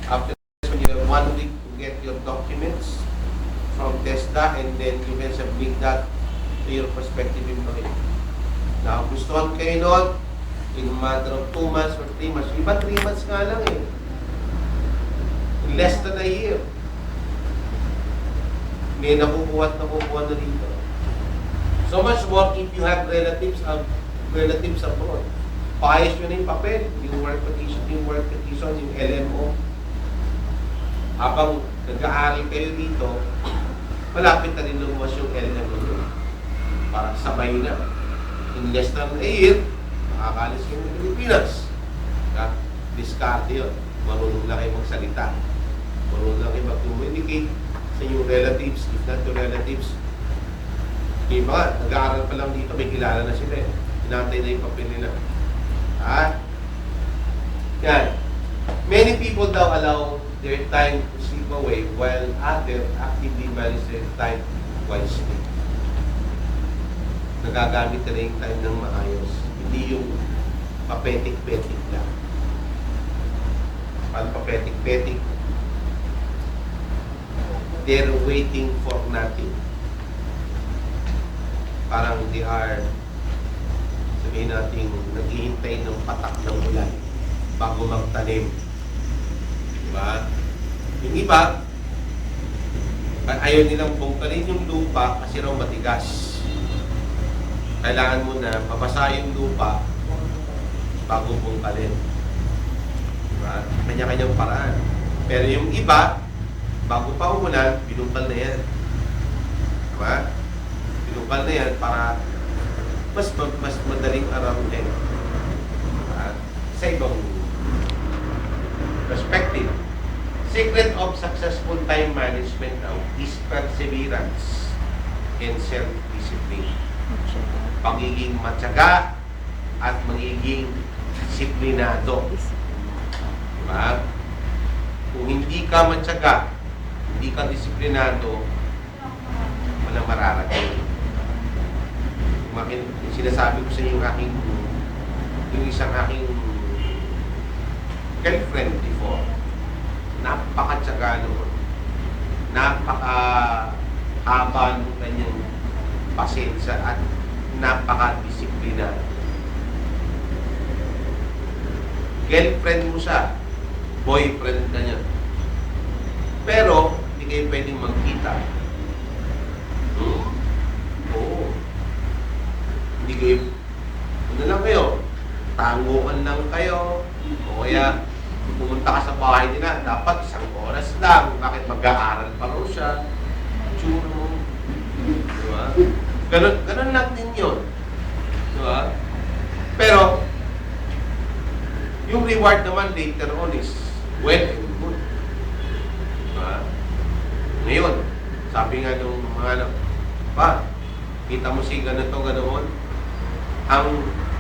After this, you have 1 week to get your documents from TESDA, and then you can submit that to your prospective employer. Now, gustuhan kayo noon, in a matter of 2 months or 3 months. Iba 3 months nga lang eh. In less than a year. May nakukuha na dito. So much more if you have relatives abroad. Paayos nyo na yung papel, yung work petition, yung LMO. Habang nag-aaral kayo dito, malapit na rin lumuwas yung LMO nyo. Para sabay na. In less than a year, makakalis kayo ng Pilipinas. Discard yun. Marunong na kayo magsalita. Marunong na kayo mag-communicate sa inyong relatives, if not your relatives. Yung mga, nag-aaral pa lang dito, may kilala na sila eh. Hinantay na yung papel nila. Yan. Many people daw allow their time to slip away while others actively manage their time wisely. Nagagamit na yung time ng maayos. Hindi yung papetik-petik lang. Paano papetik-petik? They're waiting for nothing. Parang they are, sabihin natin, naghihintay ng patak ng ulan bago magtanim. Diba? Yung iba, ayaw nilang bungkalin yung lupa kasi raw matigas. Kailangan mo na mabasa yung lupa bago bungkalin. Diba? Kanya-kanyang paraan. Pero yung iba, bago pa umulan, binungkal na yan. Diba? Binungkal na yan para mas madaling around din. Sa ibang perspective. Secret of successful time management now is perseverance and self-discipline. Pagiging matyaga at magiging disiplinado. Diba? Kung hindi ka matyaga, hindi ka disiplinado, walang mararating. Yung sinasabi ko sa inyo yung isang aking girlfriend before, napakatsaga noon. Napakahaba ng kanyang pasensya at napakadisiplinado. Girlfriend mo siya, boyfriend ka niya. Pero, hindi kayo pwedeng magkita. Oo. Hindi kayo, ano lang kayo, tanguan lang kayo, o kaya pumunta ka sa bahay nila, dapat 1 oras lang, bakit mag-aaral pa rin siya, tsura mo. Diba? Ganun lang din yun. Diba? Pero, yung reward naman later on is well and good. Diba? Ngayon, sabi nga nung mga anak, pa, kita mo si ganito, ganoon,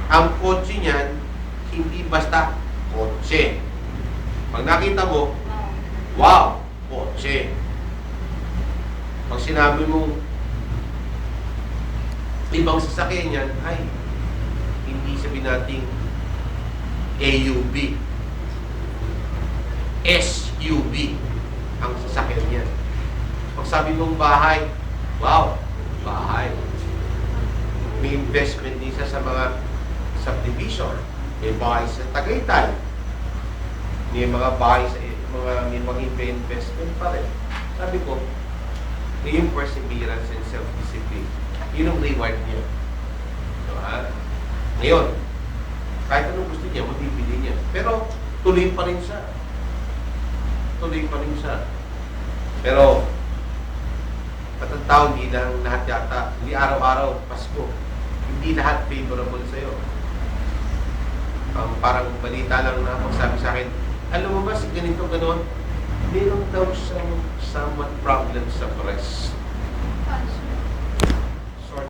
ang kotse niyan, hindi basta kotse. Pag nakita mo, wow, kotse. Pag sinabi mo, ibang sasakyan niyan, ay, hindi sabihin natin AUV. SUV ang sasakyan niyan. Pag sabi mong bahay, wow, bahay. May investment din sa mga subdivision. May bahay sa Tagaytay. May mga bahay sa may mga investment pa rin. Sabi ko, yung perseverance and self-discipline, yun ang reward niya. Diba? Ngayon, kahit anong gusto niya, mabibili niya. Pero, tuloy pa rin siya. Tuloy pa rin siya. Pero, patang hindi lang lahat yata, hindi araw-araw, Pasko, hindi lahat favorable sa'yo. Parang balita lang na magsabi sa akin, alam mo ba si ganito gano'n? Meron daw siyang somewhat problem sa breast.